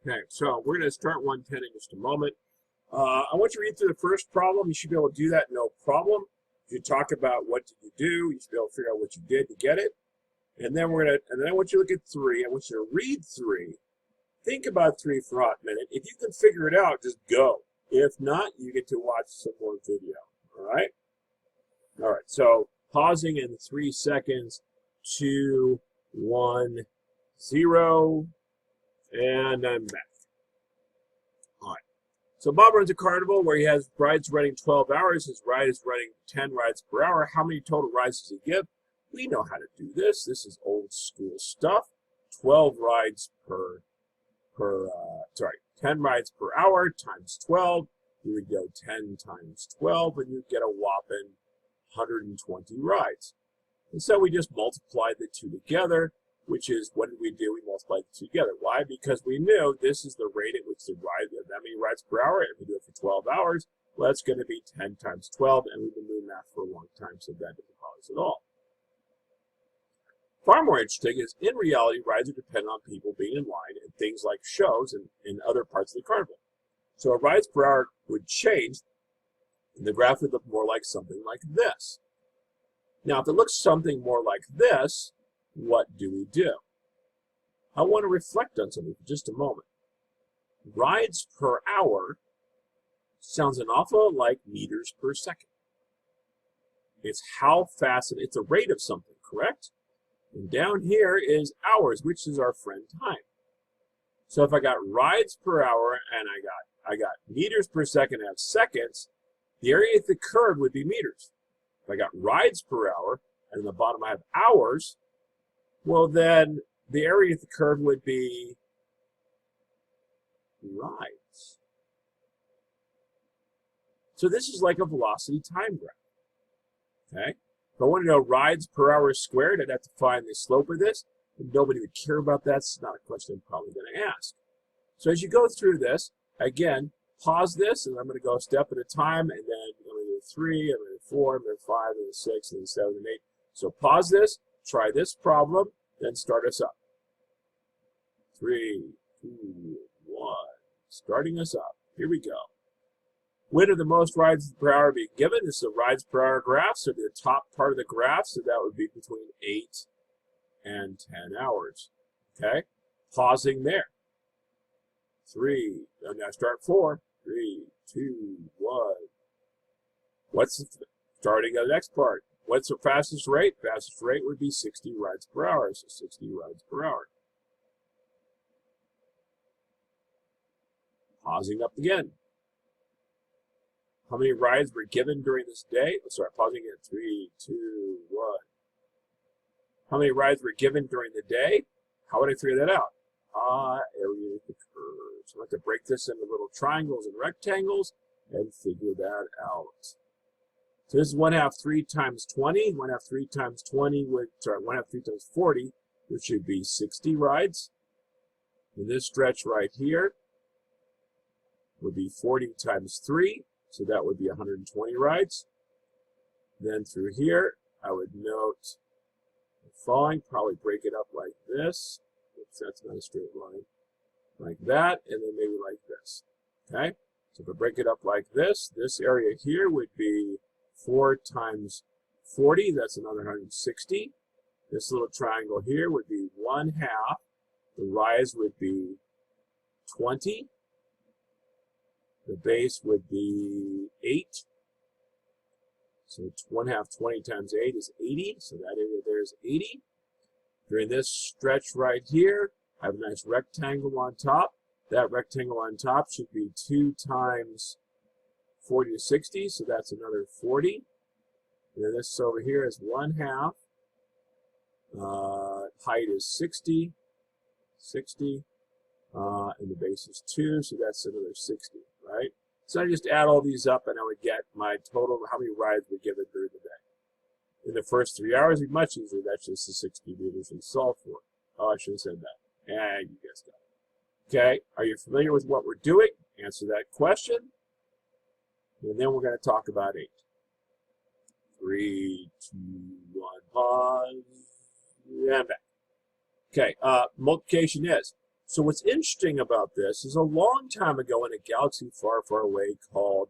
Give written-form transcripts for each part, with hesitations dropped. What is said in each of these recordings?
Okay, so we're going to start 110 in just a moment. I want you to read through the first problem. You should be able to do that no problem. If you talk about what did you do, you should be able to figure out what you did to get it. And then I want you to look at 3. I want you to read 3. Think about 3 for a hot minute. If you can figure it out, just go. If not, you get to watch some more video. All right? All right, so pausing in 3 seconds, 2, 1, 0, and I'm back. All right. So Bob runs a carnival where he has rides running 12 hours. His ride is running 10 rides per hour. How many total rides does he give? We know how to do this. This is old school stuff. 12 rides 10 rides per hour times 12. You would go 10 times 12, and you'd get a whopping 120 rides. And so we just multiplied the two together, which is, what did we do? We multiplied the two together. Why? Because we knew this is the rate at which the ride, that many rides per hour, and we do it for 12 hours. Well, that's going to be 10 times 12, and we've been doing that for a long time, so that doesn't bother us at all. Far more interesting is, in reality, rides are dependent on people being in line and things like shows and other parts of the carnival. So our rides per hour would change, and the graph would look more like something like this. Now, if it looks something more like this, what do we do? I want to reflect on something for just a moment. Rides per hour sounds an awful lot like meters per second. It's how fast, it's a rate of something, correct? And down here is hours, which is our friend time. So if I got rides per hour and I got meters per second, I have seconds, the area of the curve would be meters. If I got rides per hour and in the bottom I have hours, well then the area of the curve would be rides. So this is like a velocity time graph. Okay? If I want to know rides per hour squared, I'd have to find the slope of this. And nobody would care about that. It's not a question I'm probably going to ask. So as you go through this, again, pause this, and I'm going to go a step at a time, and then I'm going to do 3, I'm going to do 4, I'm going to do 5, I'm going to do 6, and then 7, and 8. So pause this, try this problem, then start us up. 3, 2, 1. Starting us up. Here we go. When are the most rides per hour being given? This is a rides per hour graph, so the top part of the graph, so that would be between 8 and 10 hours. Okay? Pausing there. 3, and now start 4. 3, 2, 1. What's the starting of the next part? What's the fastest rate? Fastest rate would be 60 rides per hour, so 60 rides per hour. Pausing up again. How many rides were given during this day? Sorry, pausing again. 3, 2, 1. How many rides were given during the day? How would I figure that out? Area of the curve. So I have to break this into little triangles and rectangles and figure that out. So this is 1/2 3 times 20. 1/2 3 times 20 would, 1/2 3 times 40, which should be 60 rides. And this stretch right here would be 40 times 3. So that would be 120 rides. Then through here, I would note the following, probably break it up like this. Oops, that's not a straight line. Like that, and then maybe like this. Okay? So if I break it up like this area here would be 4 times 40. That's another 160. This little triangle here would be 1/2. The rise would be 20. The base would be 8. So 1/2 20 times 8 is 80. So that area there is 80. During this stretch right here, I have a nice rectangle on top. That rectangle on top should be 2 times 40 to 60. So that's another 40. And then this over here is 1/2. Height is 60. 60. And the base is 2. So that's another 60. Right? So I just add all these up and I would get my total, how many rides were given during the day. In the first 3 hours, it'd be much easier. That's just the 60 meters we solved for. Oh, I should have said that. And you guys got it. Okay, are you familiar with what we're doing? Answer that question. And then we're going to talk about 8. 3, 2, 1, pause, and back. Okay, multiplication is So what's interesting about this is a long time ago in a galaxy far, far away called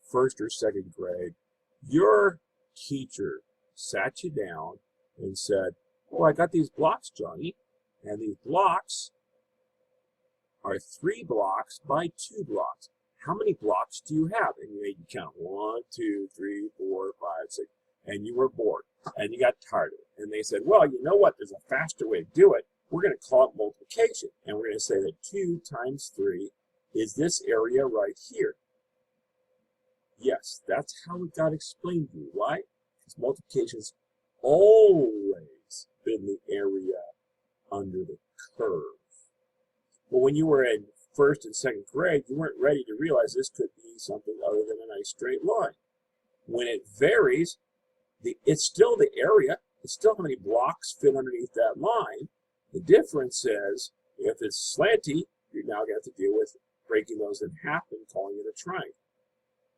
first or second grade, your teacher sat you down and said, oh, I got these blocks, Johnny, and these blocks are 3 blocks by 2 blocks. How many blocks do you have? And you count 1, 2, 3, 4, 5, 6, and you were bored and you got tired of it. And they said, well, you know what? There's a faster way to do it. We're going to call it multiplication, and we're going to say that 2 times 3 is this area right here. Yes, that's how it got explained to you. Why? Because multiplication's always been the area under the curve. But when you were in first and second grade, you weren't ready to realize this could be something other than a nice straight line. When it varies, it's still the area. It's still how many blocks fit underneath that line. The difference is, if it's slanty, you're now going to have to deal with breaking those in half and calling it a triangle,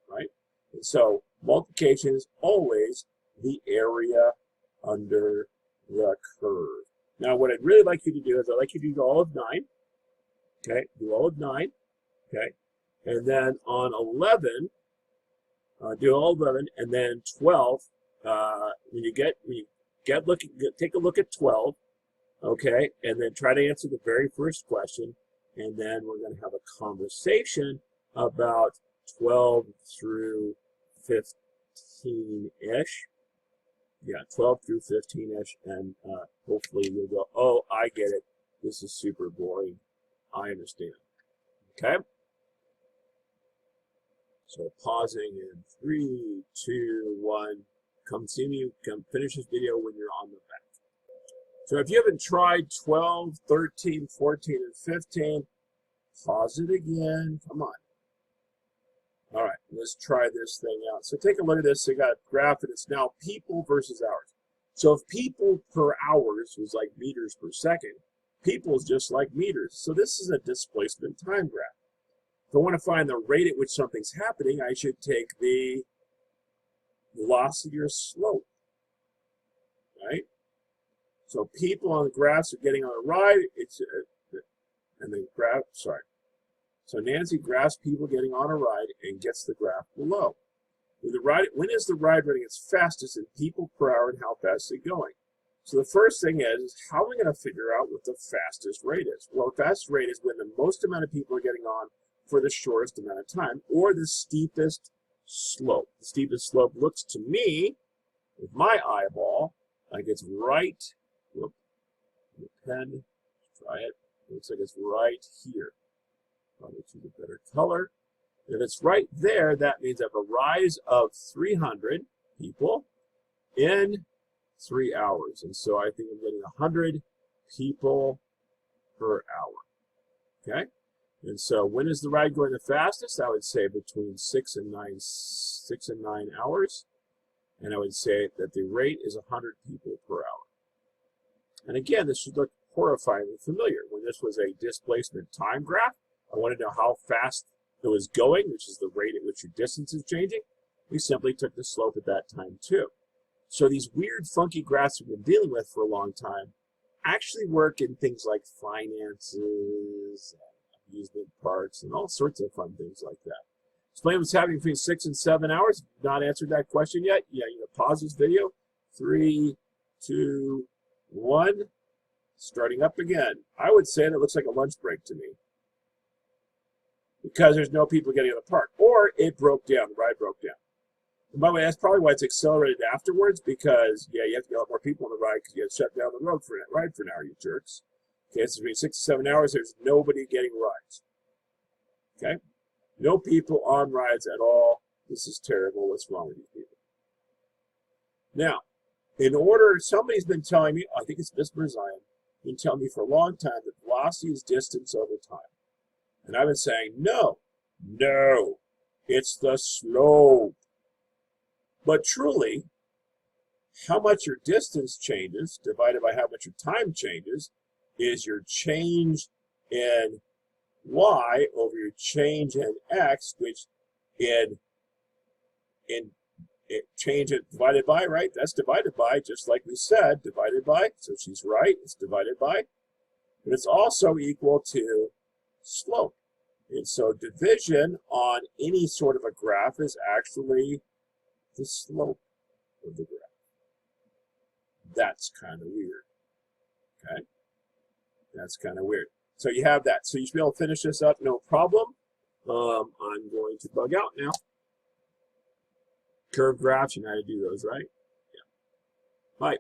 right? And so multiplication is always the area under the curve. Now, what I'd really like you to do is I'd like you to do all of 9. Okay, do all of 9. Okay, and then on 11, do all 11, and then 12. Take a look at 12. Okay, and then try to answer the very first question, and then we're going to have a conversation about 12 through 15-ish. Yeah, 12 through 15-ish, and hopefully you'll go, oh, I get it. This is super boring. I understand. Okay? So pausing in 3, 2, 1. Come see me. Come finish this video when you're on the back. So if you haven't tried 12, 13, 14, and 15, pause it again. Come on. All right, let's try this thing out. So take a look at this. I got a graph, and it's now people versus hours. So if people per hours was like meters per second, people is just like meters. So this is a displacement time graph. If I want to find the rate at which something's happening, I should take the velocity or slope, right? So people on the graphs are getting on a ride. So Nancy graphs people getting on a ride and gets the graph below. When is the ride running its fastest in people per hour and how fast is it going? So the first thing is how are we going to figure out what the fastest rate is? Well, the fastest rate is when the most amount of people are getting on for the shortest amount of time, or the steepest slope. The steepest slope looks to me, with my eyeball, like it's right. Whoop, the pen, try it. Looks like it's right here. Probably choose a better color. If it's right there, that means I have a rise of 300 people in 3 hours. And so I think I'm getting 100 people per hour. Okay? And so when is the ride going the fastest? I would say between 6 and 9 hours. And I would say that the rate is 100 people per hour. And again, this should look horrifyingly familiar. When this was a displacement time graph, I wanted to know how fast it was going, which is the rate at which your distance is changing. We simply took the slope at that time too. So these weird, funky graphs we've been dealing with for a long time actually work in things like finances, amusement parks, and all sorts of fun things like that. Explain what's happening between 6 and 7 hours. If you've not answered that question yet, yeah, you can pause this video. 3, 2, 1. Starting up again. I would say that looks like a lunch break to me, because there's no people getting in the park. Or it broke down, the ride broke down. And by the way, that's probably why it's accelerated afterwards, because, yeah, you have to get a lot more people on the ride because you have to shut down the road for ride for an hour, you jerks. Okay, so between 6 and 7 hours, there's nobody getting rides. Okay? No people on rides at all. This is terrible. What's wrong with these people? Now, somebody's been telling me, I think it's Miss Berzion, been telling me for a long time that velocity is distance over time. And I've been saying, no, it's the slope. But truly, how much your distance changes divided by how much your time changes is your change in y over your change in x, which change it divided by, right? That's divided by, just like we said, divided by. So she's right, it's divided by. but it's also equal to slope. And so division on any sort of a graph is actually the slope of the graph. That's kind of weird. Okay? That's kind of weird. So you have that. So you should be able to finish this up, no problem. I'm going to bug out now. Curved graphs, you know how to do those, right? Yeah. Bye.